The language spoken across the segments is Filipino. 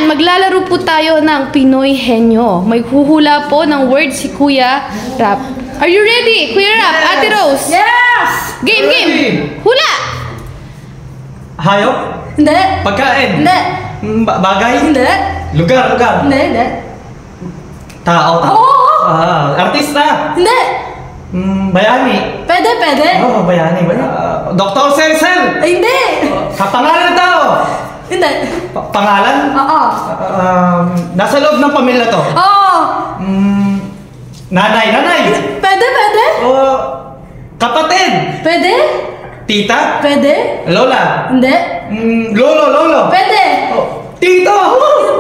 maglalaro po tayo ng Pinoy Henyo. May huhula po ng word si Kuya Rap. Are you ready, Kuya Rap? Yes. Ate Rose? Yes! Game! Hula! Hayop? Hindi. Pagkain? Hindi. Bagay? Hindi. Lugar? Hindi. Tao? Oo. Artista? Hindi. Bayani? Pwede. Oo, bayani. Dr. Sensel? Hindi. Pangalan ng tao? Hindi. Pangalan? Oo. Nasa loob ng pamilya to? Oo. Nanay? Pwede. Kapatid? Pwede. Tita? Pwede. Lola? Hindi. Lolo? Pwede. Tito?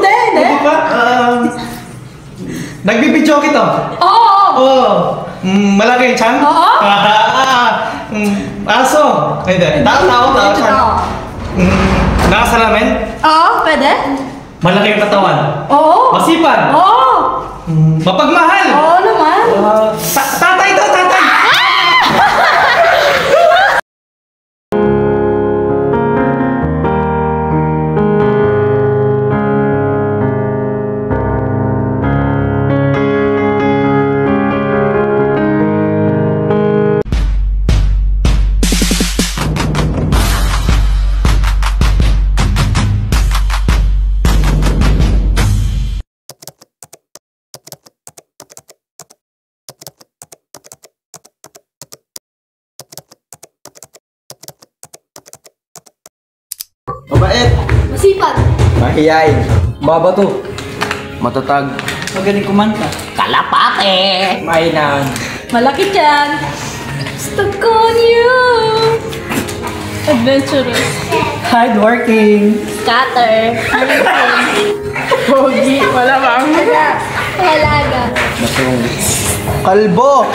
Hindi. Hindi pa? Nagbibidyo kita? Oo. Malaki yung tiyan? Oo. Aso? Hindi. Tao. Nakasalamin? Oo. Pwede. Malaki yung katawan? Oo. Masipag? Oo. Mapagmahal? Oo naman. Tatay to! Mabait. Masipag. Mahiyain. Babato. Matatag. Magaling kumanta. Kalapate. Mainang. Malaki dyan. Stuck on you. Adventurous. Hardworking. Scatter. Pogi. Wala bang? Halaga. Masung. Kalbo.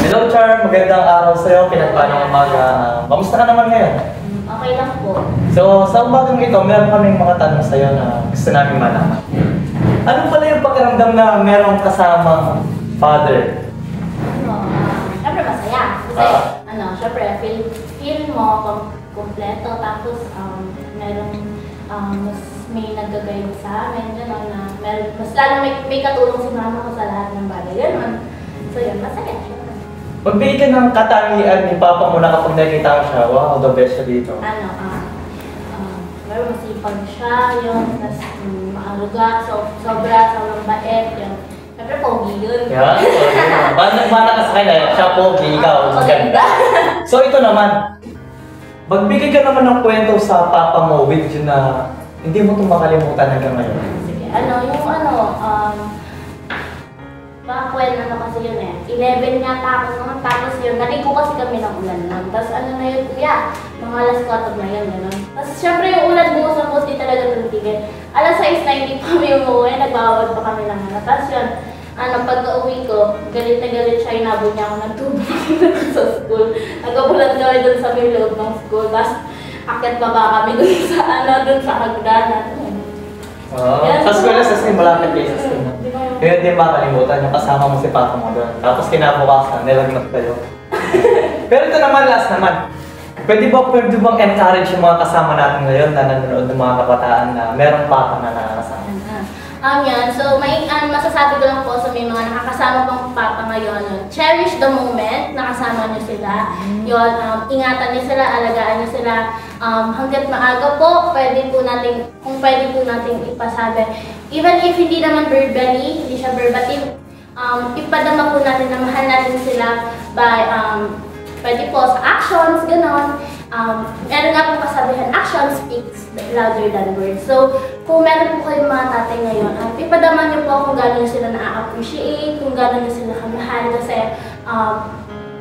Hello, Char. Magandang araw sa'yo. Pinagpalang umaga. Kamusta ka naman ngayon? Okay lang po. So, sa umagang ito, meron kaming mga tanong sa'yo na gusto namin malaman. Ano pala yung pakiramdam na merong kasamang father? Siyempre masaya. Kasi, siyempre, feel mo kompleto. Tapos, mas may naggagayod sa amin. Gano'n na, mas lalo may katulong si mama ko sa lahat ng bagay. Gano'n. So, yun, masaya. Magbigay ka ng katangian ni Papa mo na kapag nakita mo siya, wow, the best siya dito. Pero masipag siya, yun. Tapos, maaruga, sobrang bait, yun. Siyempre, pogi yun. Yeah? Mana ka sa kanya, siya po, ikaw, maganda. So, ito naman. Magbigay ka naman ng kwento sa Papa mo with yun na hindi mo ito makalimutan hanggang ngayon. Sige, Bakwel, kasi yun 11 nga tapos yun, naligo kasi kami ng ulan lang. Tapos na yun, kuya, mga alas 4 na yun, gano'n. Tapos syempre yung ulan bukas na post, di talaga tumitigil. Alas 6 na hindi pa kami umuwi, nagbawag pa kami ng Tapos yun, pagka-uwi ko, galit na galit siya, inabot niya ako ng tubig sa school. Nagkabulan kami dun sa may loob ng school. Tapos akit pa ba kami dun sa hagdanan. Sa school na sa school, malapit kayo sa school. Kaya hindi makalimutan yung kasama mo si Papa mo doon. Tapos kinabukasan, nilagnat kayo. Pero ito naman, last naman. Pwede bang encourage yung mga kasama natin ngayon na nanonood ng mga kabataan na merong papa na nakakasama? Yan. So, masasabi ko lang po sa may mga nakakasama pang papa ngayon, cherish the moment, nakasama niyo sila. Yun, ingatan niyo sila, alagaan niyo sila. Hanggat maaga po, kung pwede po natin ipasabi. Even if hindi naman verbally, hindi siya verbatim, ipadama po natin na mahal natin sila by, pwede po sa actions, gano'n. Meron nga po kasabihan, action speaks louder than words. So, kung meron po kayong mga tatay ngayon, ipadama niyo po kung gano'n sila na-appreciate, kung gano'n nyo sila kamahal. Kasi,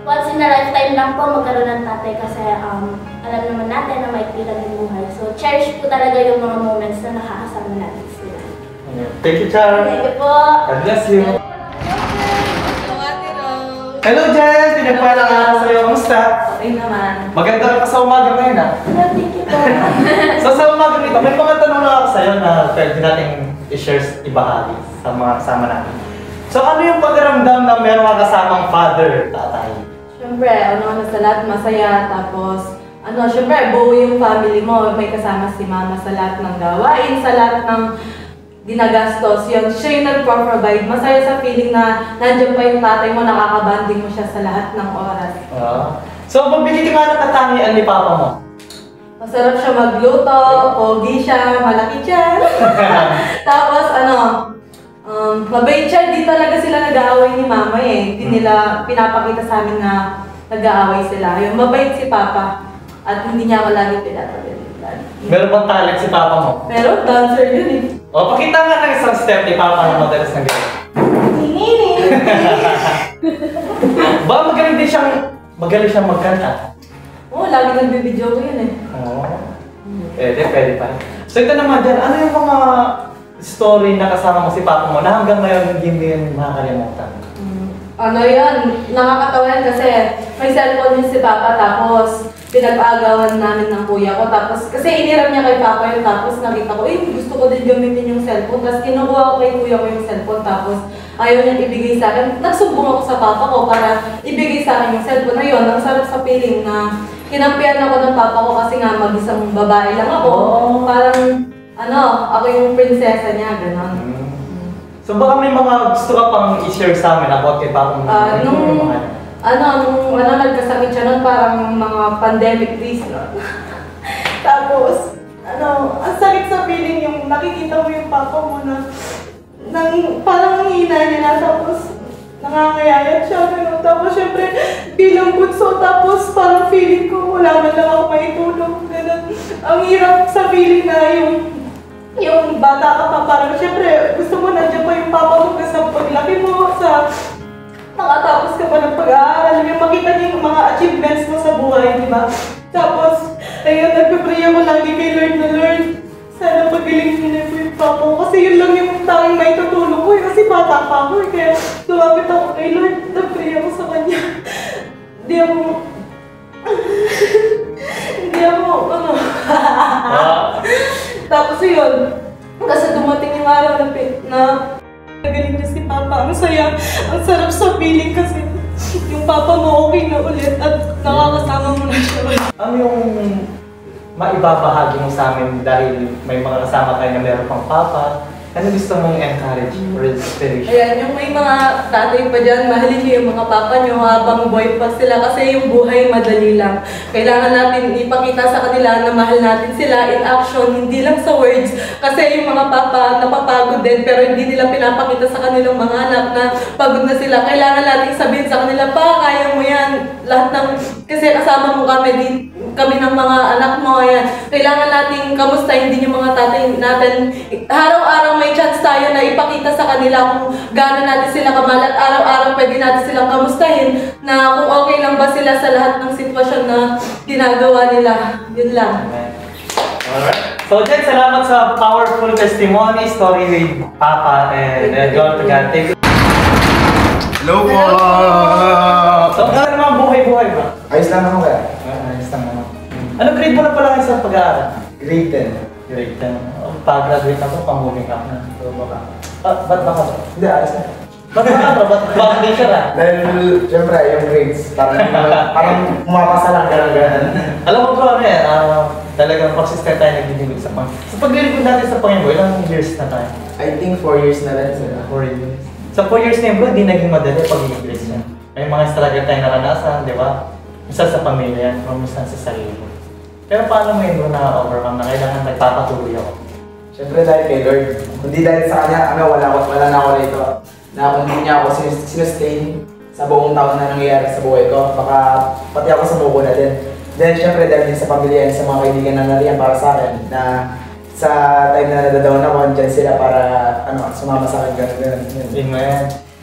once in a lifetime lang po magkaroon ng tatay kasi alam naman natin na may lang yung buhay. So, cherish po talaga yung mga moments na nakakasama natin sila. Thank you, Char. Thank you po. God bless you. Hello, Jess! Pinagpalang araw sa'yo. Kamusta? Okay naman. Maganda ka sa umaga ngayon, ha? Thank you po. So, sa umaga nito, may mga tanong na ako sa'yo na pwede natin i-share, ibahagi sa mga kasama natin. So, ano yung pakiramdam na meron ka kasamang father, tatay? Siyempre, sa lahat masaya, tapos, siyempre, buo yung family mo, may kasama si mama sa lahat ng gawain, sa lahat ng ginagastos, yun, siya yung nagpo-provide. Masaya sa feeling na nandiyan pa yung tatay mo, nakakabanding mo siya sa lahat ng oras. So, mabili ka ng katangian ni papa mo? Masarap siya magluto, pogi siya, malaki siya. Tapos mabait siya, di talaga sila nag-aaway ni mama eh. Hindi nila pinapakita sa amin na nag-aaway sila. Yung mabait si papa at hindi niya ako lagi pinapalitan. Meron bang talent si papa mo? Pero dancer yun eh. O, pakita nga ng isang step ni papa na madalas ng gano'n. Hinini! Ba, magaling siyang magkanta. Oo, lagi nagbibideo ko yun eh. Oo. Pwede pa. So ito naman dyan, ano yung mga story na kasama mo si papa mo na hanggang ngayon hindi mo yun makakalimutan? Yan, nakakatawa yan kasi may cellphone yun si papa tapos pinag-aagawan namin ng kuya ko tapos kasi iniram niya kay papa yun tapos nakita ko, gusto ko din gamitin yung cellphone tapos kinukuha ko kay kuya ko yung cellphone tapos ayaw niyang ibigay sa akin. Nagsumbong ako sa papa ko para ibigay sa akin yung cellphone na yun. Ang sarap sa feeling na kinampihan ako ng papa ko kasi nga mag-isang babae lang ako. Parang, ako yung prinsesa niya, gano'n. So baka may mga gusto ka pang i-share sa amin about kay papa mo? Nung nagkasakit siya nun, parang mga pandemic days, no? Tapos, ang sakit sa feeling yung nakikita mo yung papa mo na parang hina niya na, tapos nangangayayat siya, gano'n. Tapos syempre, bilang bunso, tapos parang feeling ko wala man lang ako maitulong, gano'n. Ang hirap sa feeling na yung bata ka pa, parang syempre, gusto mo nandiyan pa yung papa mo kasi paglaki mo, nakatapos ka pa ng pag-aaral, yung makita niyo yung mga achievements mo sa buhay, di ba? Tapos, ayun, nagpipray ako lagi kay Lord na Lord. Sana pagaling niyo na po yung papa ko. Kasi yun lang yung tanging may tutulong ko eh. Kasi bata pa ako eh. Kaya lumapit ako kay Lord. Nagpray ako sa kanya. Hindi ako, Tapos yun. Kasi dumating yung araw na nagaling niya si papa. Ang saya. Ang sarap sa feeling kasi yung papa mo okay na ulit at nakakasama mo na siya. Ano yung maibabahagi mo sa amin dahil may mga kasama kayo na meron pang papa? Ano gusto mong encourage or inspiration? Ayan, yung may mga tatay pa dyan, mahalin niyo yung mga papa niyo habang buhay pa sila kasi yung buhay madali lang. Kailangan natin ipakita sa kanila na mahal natin sila in action, hindi lang sa words. Kasi yung mga papa napapagod din pero hindi nila pinapakita sa kanilang mga anak na pagod na sila. Kailangan natin sabihin sa kanila, pa, kaya mo yan. Lahat ng, kasi kasama mo kami ng mga anak mo, ayan. Kailangan natin kamustahin din yung mga tatay natin. Araw-araw may chance tayo na ipakita sa kanila kung gaano natin sila kamahal at araw-araw pwede natin silang kamustahin na kung okay lang ba sila sa lahat ng sitwasyon na ginagawa nila. Yun lang. Alright. So, Jen, salamat sa powerful testimony, story with Papa and God to God. Thank you. Hello po! So, ano naman buhay-buhay ba? Ayos lang ako kaya. Ayos lang naman. Ano grade mo na pala kayo sa pag-aaral? Grade 10. Grade 10. Pag-graduate na po, pang-moving up na. So, baka. Ba't ba ka ba? Hindi, ayos na. Ba't ba ka ba? Ba't hindi siya na? Dahil, syempre, yung grades, parang pumapasa lang, gano'n. Alam mo bro, ano yan? Talagang persistent tayo nagdidibig sa Panginoon. So, pag-graduate natin sa Panginoon, ilang years na tayo? I think 4 years na rin sila. 4 years. Sa 4 years na yun bro, di naging madali pag-iging Christian. May mga struggle tayong naranasan, di ba? Isa sa pamilya yan, from isa sa sarili. Pero paano mo yun bro na-overcome na kailangan nagpapatuloy ako? Siyempre dahil kay Lord. Kundi dahil sa kanya, wala na ako rito. Na kung hindi niya ako sinustain sa buong taon na nangyayari sa buhay ko, baka pati ako sa buko na din. Then siyempre dahil din sa pamilya yan, sa mga kaibigan na nariyan para sa akin, na sa time na nadadawan ako, dyan sila para sumama sa akin, gano'n. Amen.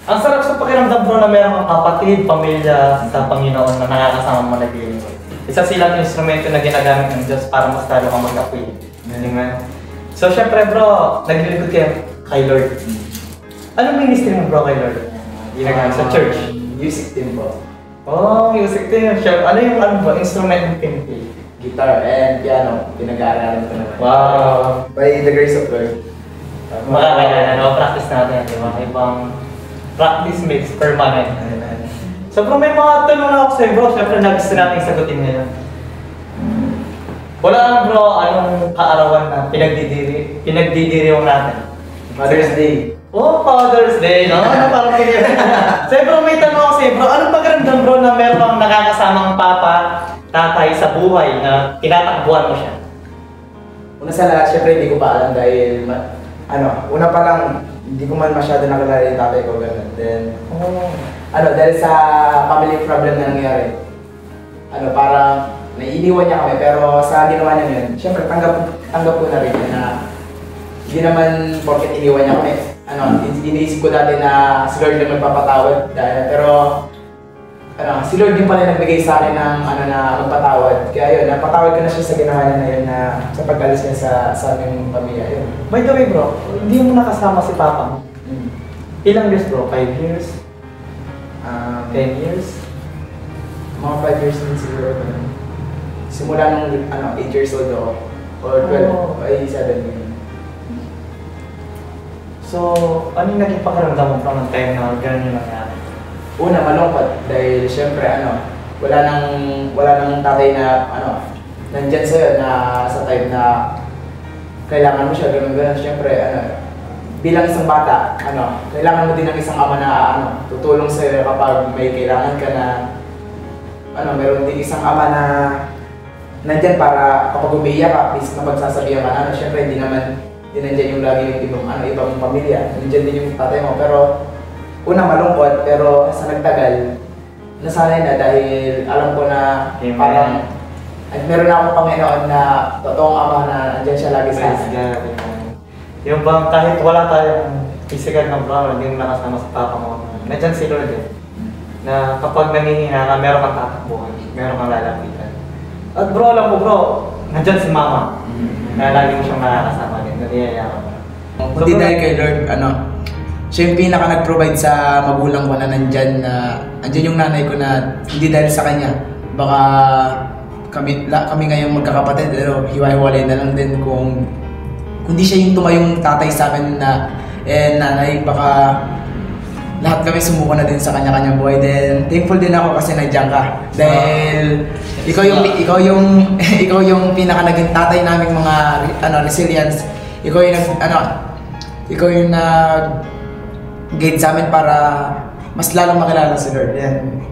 Ang sarap sa pakiramdam bro na meron kang kapatid, pamilya sa Panginoon na nakakasama mo nag-iingat. Isa silang instrumento na ginagamit ng Diyos para mas talo kang mag-appeal. Amen. So syempre bro, naglilingkod kayo kay Lord. Anong ministry mo bro kay Lord? Ginagamit sa church? Music team po. Oh, music team. Ano yung instrument ng pinipili? Guitar and piano, pinag-aaralan ko naman. Wow! By the grace of Lord. Makakailan, practice natin, di ba? Ibang Practice makes permanent. So bro, may mga tanong na ako sa'yo bro. Siyempre na gusto natin sagutin ngayon. Wala lang bro, anong kaarawan na pinagdidiriwang natin? Mother's Day. Oh, Father's Day, no? Ano parang ganyan? Sa'yo bro, may tanong ako sa'yo bro. Anong pakiramdam bro na meron kang nakakasamang papa, tatay sa buhay na tinatakbuhan mo siya? Una sa lahat, syempre hindi ko pa alam dahil, una pa lang, hindi ko man masyado nakilala yung tatay ko, gano'n. Then, dahil sa family problem na nangyari, parang naiiniwan niya kami, pero sa ginawa niya yun, syempre tanggap ko na rin na hindi naman porket iniwan niya kami. Iniisip ko dati na si Lord lang magpapatawad, pero si Lord din pala nagbigay sa akin ng na magpatawad. Kaya yun, napatawad ko na siya sa ginawa niya na yun na sa pag-alis niya sa aming pamilya. Yun. By the way bro, hindi mo nakasama si papa mo. Ilang years bro? 5 years? 10 years? Mga 5 years din siguro. Simula nung 8 years old ako. Or 12, ay 7 yun. So, ano yung naging pakiramdam mo from the time na gano'n yung nangyari? Una, malungkot dahil syempre wala nang tatay na nandyan sa'yo na sa time na kailangan mo siya, gano'n. Syempre, bilang isang bata, kailangan mo din ng isang ama na tutulong sa'yo kapag may kailangan ka na meron din isang ama na nandyan para kapag umiiyak ka, please mapagsasabihan ka syempre hindi nandyan yung lagi yung ibang pamilya, nandyan din yung tatay mo, pero una malungkot, pero sa nagtagal, nasanay na dahil alam ko na parang meron na akong Panginoon na totoong ama na nandyan siya lagi sa akin. Yung bang kahit wala tayong physical na bro, hindi mo nakasama sa papa mo, nandyan si Lord na kapag nanghihina ka, meron kang tatakbuhan, meron kang lalapitan. At bro, alam mo bro, nandyan si mama, na lagi mo siyang nakakasama din, nangyayari mo. Hindi dahil kay Lord, siya yung pinaka nag-provide sa magulang ko na nandyan yung nanay ko na hindi dahil sa kanya. Baka kami ngayong magkakapatid, pero hiwa-hiwalay na lang din kung di siya yung tumayong tatay sa akin na nanay, baka lahat kami sumuko na din sa kanya-kanyang buhay. Then thankful din ako kasi nandiyan ka. Dahil ikaw yung pinaka naging tatay naming mga resilience. Ikaw yung nag-guide sa amin para mas lalong makilala si Lord. Yan.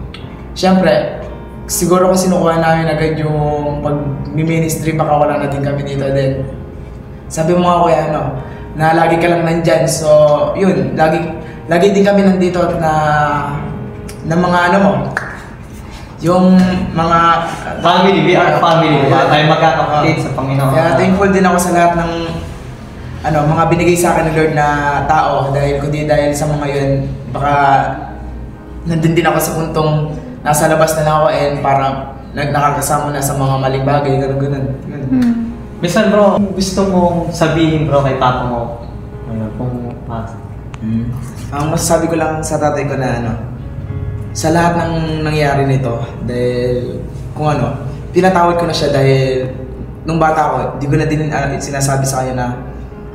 Siyempre, siguro kung sinukuha namin agad yung pag-ministry, baka wala na din kami dito. Then, sabi mo nga kuya, na lagi ka lang nandyan. So, yun, lagi din kami nandito na mga yung mga family, we are family, tayo magkakapatid sa Panginoon. Kaya thankful din ako sa lahat ng mga binigay sa akin ng Lord na tao, dahil kundi dahil sa mga yun, baka nandun din ako sa puntong nasa labas na ako and parang nakakasama na sa mga maling bagay, gano'n. Minsan bro, gusto mong sabihin bro kay papa mo, kung ang masasabi ko lang sa tatay ko na sa lahat ng nangyari nito, dahil kung pinatawad ko na siya dahil nung bata ko, di ko na din sinasabi sa kanya na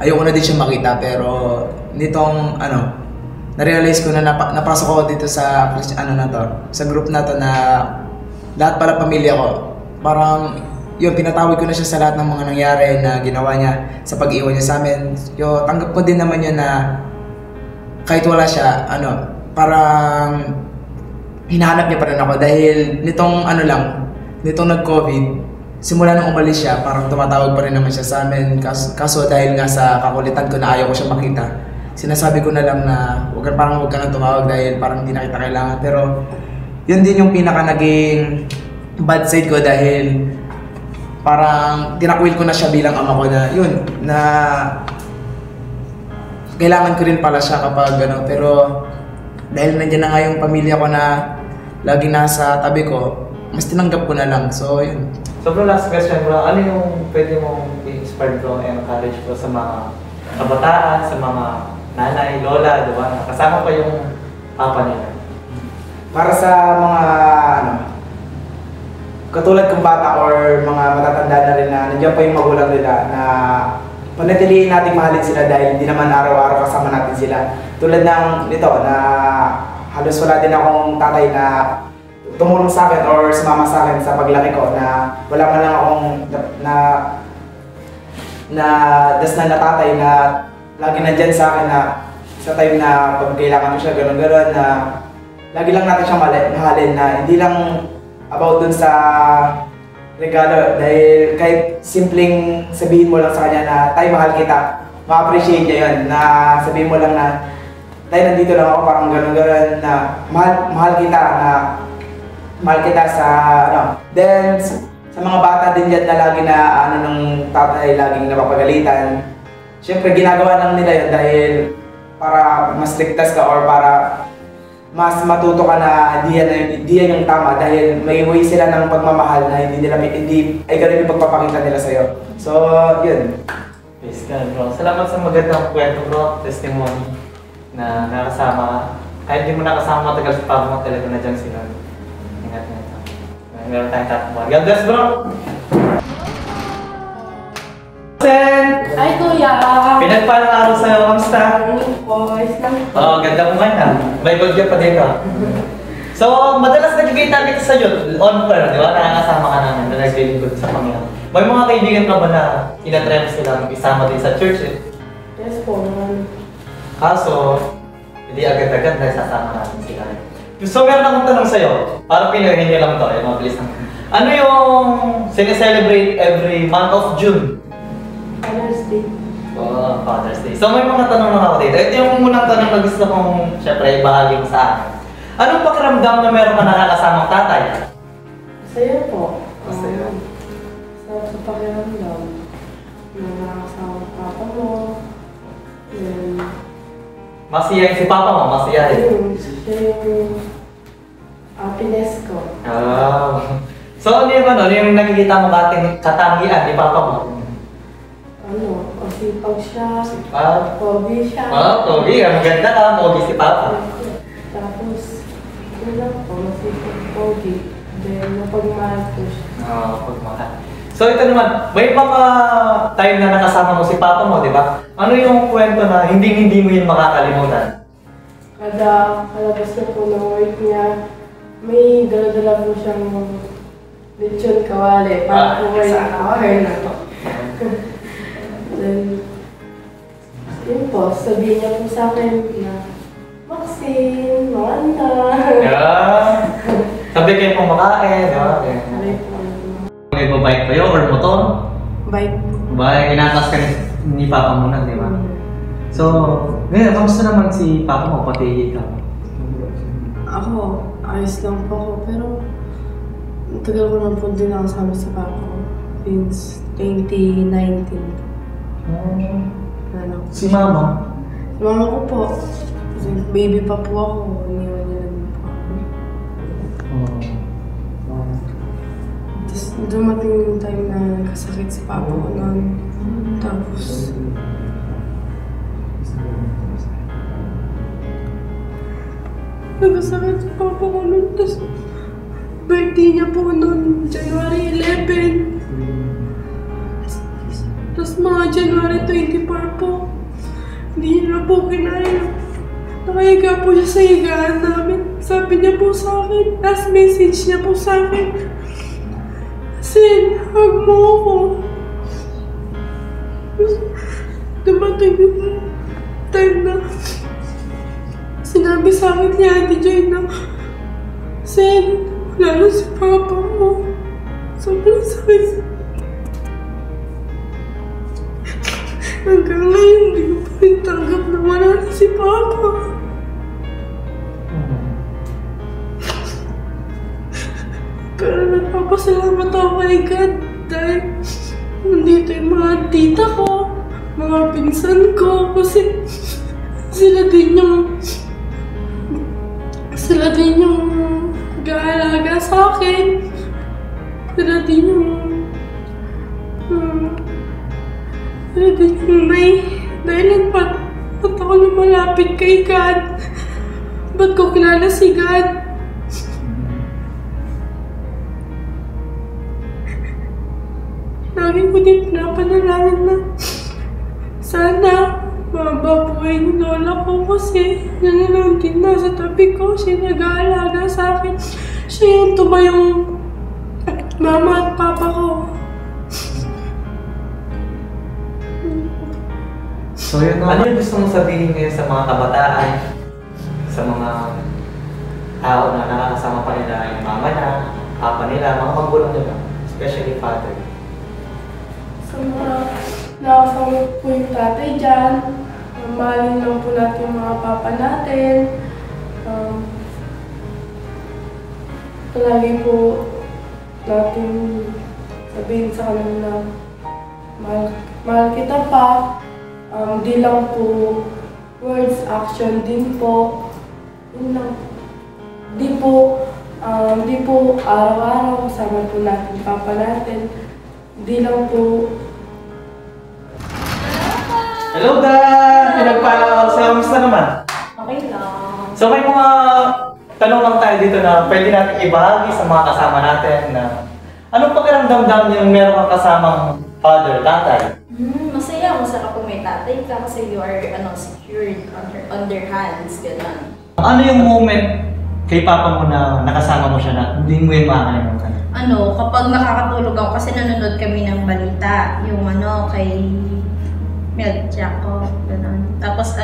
ayoko na din siya makita, pero nitong na-realize ko na napasok ako dito sa sa group na to na lahat pala pamilya ko. Parang yun, pinatawad ko na siya sa lahat ng mga nangyari na ginawa niya sa pag-iwan niya sa amin. Tanggap ko din naman yun na kahit wala siya, parang hinahanap niya pa rin ako dahil nitong nag-COVID, simula nung umalis siya, parang tumatawag pa rin naman siya sa amin. Kaso dahil nga sa kakulitan ko na ayaw ko siya makita, sinasabi ko na lang na huwag ka nang tumawag dahil parang hindi na kita kailangan. Pero yun din yung pinaka naging bad side ko dahil parang tinakwil ko na siya bilang ama ko na yun, na kailangan ko rin pala siya kapag pero dahil nandiyan na nga yung pamilya ko na lagi nasa tabi ko, mas tinanggap ko na lang. So yun. So bro, last question bro, ano yung pwede mong i-inspire bro and encourage bro sa mga kabataan, sa mga nanay, lola, diba? Kasama pa yung papa nila. Para sa mga katulad kong bata or mga matatanda na rin na nandiyan pa yung magulang nila na panatilihin natin mahalin sila dahil hindi naman araw-araw kasama natin sila. Tulad ng nito na halos wala din akong tatay na tumulong sa akin or sumama sa akin sa paglaki ko, na wala man lang akong na dasnan na tatay na lagi nandyan sa akin na sa time na pag kailangan ko siya, gano'n-gano'n, na lagi lang natin siya mahalin, na hindi lang about dun sa regalo, dahil kahit simpleng sabihin mo lang sa kanya na tay, mahal kita, ma-appreciate niya yun, na sabihin mo lang na tay, nandito lang ako, parang gano'n-gano'n, na mahal kita sa ano. Then sa mga bata din dyan na lagi na ng tatay laging napapagalitan, syempre ginagawa lang nila yun dahil para mas ligtas ka or para mas matuto ka na hindi yan yung tama, dahil may way sila ng pagmamahal na hindi ay ganun yung pagpapakita nila sa'yo. So, yun. Yes, ganun bro. Salamat sa magandang kwento bro, testimony na nakasama. Kahit di mo nakasama matagal sa papa mo, talaga na dyan sila. Ingat na ito. Meron tayong tatapos. God bless bro! Ay, kuya! Pinagpalang araw sa'yo, kamusta? Boys lang. Oo, ganda mo man ha. May gold ka pa dito. So, madalas nagkikita kita sa youth, on fair, di ba? Nakakasama ka namin na naglilingkod sa Panginoon. May mga kaibigan ka ba na inatrem sila isama din sa church eh? Yes po, man. Kaso, hindi agad-agad na sasama natin sila. So, meron akong tanong sa'yo. Para pinuhin niyo lang to, mabilis lang. Ano yung sineselebrate every month of June? Father's Day. Oh, Father's Day. So may mga tanong lang ako dito. Ito yung unang tanong na gusto kong syempre ibahagi mo sa akin. Anong pakiramdam na meron ka nakakasamang tatay? Masaya po. Masaya. Sa pakiramdam na nakakasama papa mo. Then, Masiyahin si papa mo, masiyahin. siya yung happiness ko. So ano yung nakikita mo katangian ni papa mo? Masipag siya. Pogi Pogi siya. Pogi. Maganda ka, pogi si papa. Tapos, yun lang po, masipag pogi. Then, napagmahal ko siya. Pagmahal. So ito naman, may mga time na nakasama mo si papa mo, di ba? Ano yung kwento na hindi mo yun makakalimutan? Kada kalabas na po ng work niya, may dala-dala po siyang lechon kawali para po work na to. Then, yun po, sabihin niya po sa akin na, Maxine, maganda. Sabi kayo pong makain, di ba? Sabi po. Nag-bike kayo or motor? Bike. Ba, inatas ka ni papa mo na, di ba? So, ngayon, kamusta naman si papa mo, pati ikaw? Ako, ayos lang po ako, pero tagal ko naman po din nakasama sa papa ko since 2019. Si mama? Si mama ko po, kasi baby pa po ako, iniwan niya lang po ako. Tapos dumating yung time na nagkasakit si papa ko noon. Tapos, nagkasakit si papa ko noon. Tapos, birthday niya po noon, January 11. Tapos mga January 24 po, hindi niya na po kinaya. Nakahiga po siya sa higaan namin. Sabi niya po sa akin, last message niya po sa akin, Sin, hug mo ako. Dumating yung time na sinabi sa akin ni Ate Joy na, Sin, lalo si Papa mo. Sobrang sakit. Hanggang ngayon, hindi ko pa rin tanggap na wala na si Papa. Pero nagpapasalamat ako kay God dahil nandito yung mga tita ko, mga pinsan ko, kasi sila din yung gaalaga sa akin. Sila din yung may dahilan ba't ako lumalapit kay God? Ba't ko kilala si God? Lagi ko din pinapanalangin na sana mababuhay yung lola ko kasi nanonood din nasa tabi ko. Siya nag-aalaga sa akin. Siya yung tumayong mama at papa ko. So yun, ano yung gusto mong sabihin ngayon sa mga kabataan, sa mga tao na nakakasama pa nila yung mama na, papa nila, mga magulang nila, especially father? Sa mga nakasama po yung tatay dyan, mahalin lang po natin yung mga papa natin. Palagi po natin sabihin sa kanila na mahal kita pa. Di lang po words, action din po. Yun lang. Di po araw-araw kasama po natin papa natin. Di lang po. Hello, Dan! Pinagpala ako sa kamusta naman? Okay lang. So may mga tanong lang tayo dito na pwede natin ibahagi sa mga kasama natin na anong pakiramdam yung meron kang kasamang father, tatay? Masaya, masarap kung may tatay ka kasi you are secured on their hands, gano'n. Ano yung moment kay papa mo na nakasama mo siya na hindi mo yung makakalimutan? Kapag nakakatulog ako kasi nanonood kami ng balita, yung kay Mel Jacob, gano'n. Tapos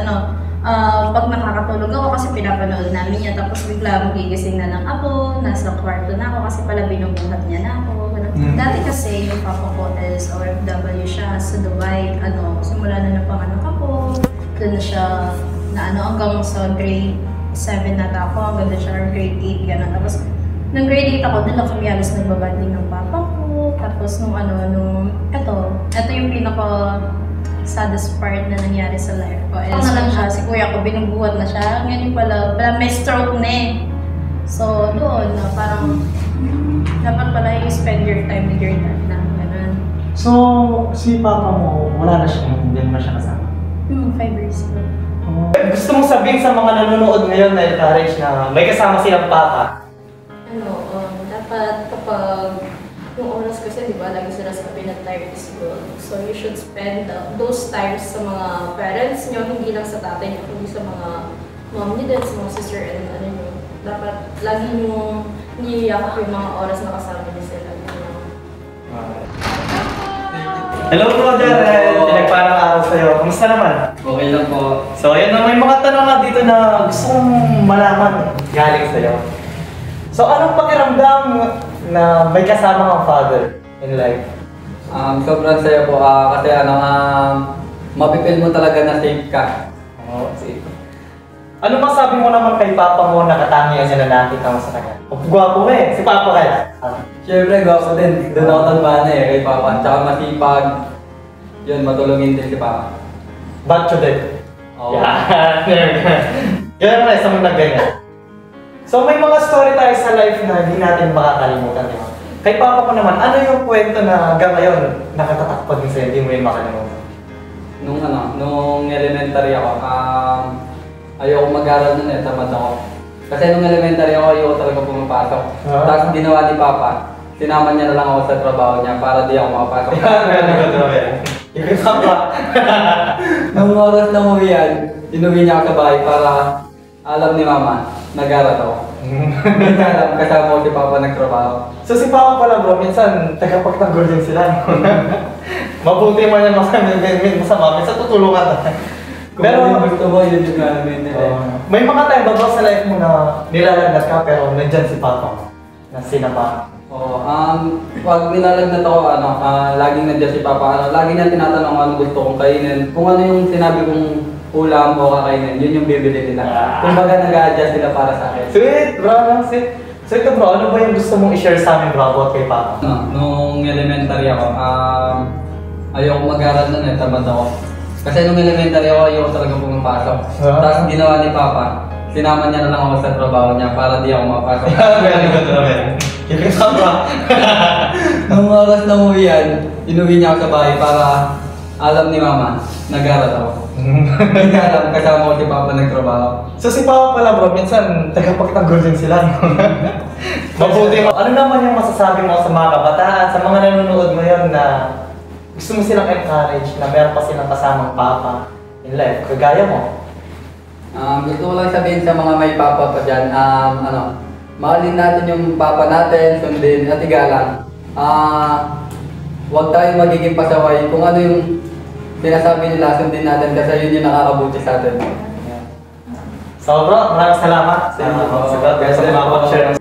pag nakakatulog ako kasi pinapanood namin niya, tapos bigla magigising na ng apo, nasa kwarto na ako kasi pala binubuhat niya na ako. Dati kasi yung papa ko is OFW siya sa Dubai, simula na ng panganak ako, doon na siya hanggang sa grade 7 na ako, hanggang na siya grade 8, gano'n. Tapos nung grade 8 ako, doon lang kami halos nagbabanding ng papa ko. Tapos ito yung pinaka saddest part na nangyari sa life ko is si kuya ko, binubuhat na siya. Ngayon pala may stroke na eh. So, doon na parang dapat pala spend your time with your dad na gano'n. So, si papa mo, wala na siya, hindi mo na siya kasama? 5 years ago. Gusto mong sabihin sa mga nanonood ngayon na encourage na may kasama silang papa? Dapat kapag yung oras kasi, di ba, lagi sila sabi na time is gold. So, you should spend those times sa mga parents nyo, hindi lang sa tatay nyo, kundi sa mga mom nyo din, sa mga sister and nyo. Dapat lagi nyo niyayakap yung mga oras na kasama nyo sila. Hello po, Jared! Pinagparang araw sa'yo. Kamusta naman? Okay lang po. So, ayun na, may mga tanong nga dito na gusto kong malaman galing sa'yo. So, anong pakiramdam na may kasama kang father in life? Sobrang saya po kasi mapipil mo talaga na safe ka. Oo, safe. Ano masabi mo naman kay papa mo na katangian niya na nakita mo sa kanya? Gwapo eh, si papa kaya? Siyempre, gwapo din. Doon ako talbana kay papa. Tsaka masipag. Yun, matulungin din si papa. Bacho din. Oo. Yan na, isang nagganyan. So may mga story tayo sa life na hindi natin makakalimutan, di ba? Kay papa ko naman, ano yung kwento na hanggang ngayon nakatatakpag din sa'yo, hindi mo yung makalimutan? Nung elementary ako, ayoko mag-aral nun tamad ako. Kasi nung elementary ako, ayoko talaga pumapasok. Tapos ginawa ni papa, sinama niya na lang ako sa trabaho niya para di ako makapasok. Yung papa. Nung oras na umuwian, inuwi niya ako sa bahay para alam ni mama, nag-aral ako. Hindi alam, kasama ko si papa nagtrabaho. So si papa pala bro, minsan tagapagtanggol din sila. Mabuti man yan masama, minsan tutulungan. Pero gusto mo, yun yung gagawin nila. May mga time ba sa life mo na nilalagnat ka pero nandyan si papa mo? Na sinapa? Oo, pag nilalagnat ako, laging nandiyan si papa, lagi niya tinatanong kung ano gusto kong kainin. Kung ano yung sinabi kong ulam o kakainin, yun yung bibili nila. Kumbaga nag-a-adjust sila para sa akin. Sweet, bro, sweet. So ito bro, ano ba yung gusto mong i-share sa amin bro about kay papa? Nung elementary ako, ayoko mag-aral na tamad ako. Kasi nung elementary ako, ayoko talaga pumapasok. Tapos ginawa ni papa, sinama niya na lang ako sa trabaho niya para di ako mapasok. Very good, Robert. Yung papa. Nung oras na umuwian, inuwi niya ako sa bahay para alam ni mama, nag-aral ako. Hindi alam, kasama ko si papa nagtrabaho. So si papa pala bro, minsan tagapagtanggol din sila. Mabuti mo. Ano naman yung masasabi mo sa mga kabataan, sa mga nanonood ngayon na gusto mo silang encourage na meron pa silang kasamang papa in life, kagaya mo? Gusto ko lang sabihin sa mga may papa pa dyan, mahalin natin yung papa natin, sundin at igalang. Huwag tayo magiging pasaway kung ano yung sinasabi nila, sundin natin kasi yun yung nakakabuti sa atin. So bro, maraming salamat sa mga share ng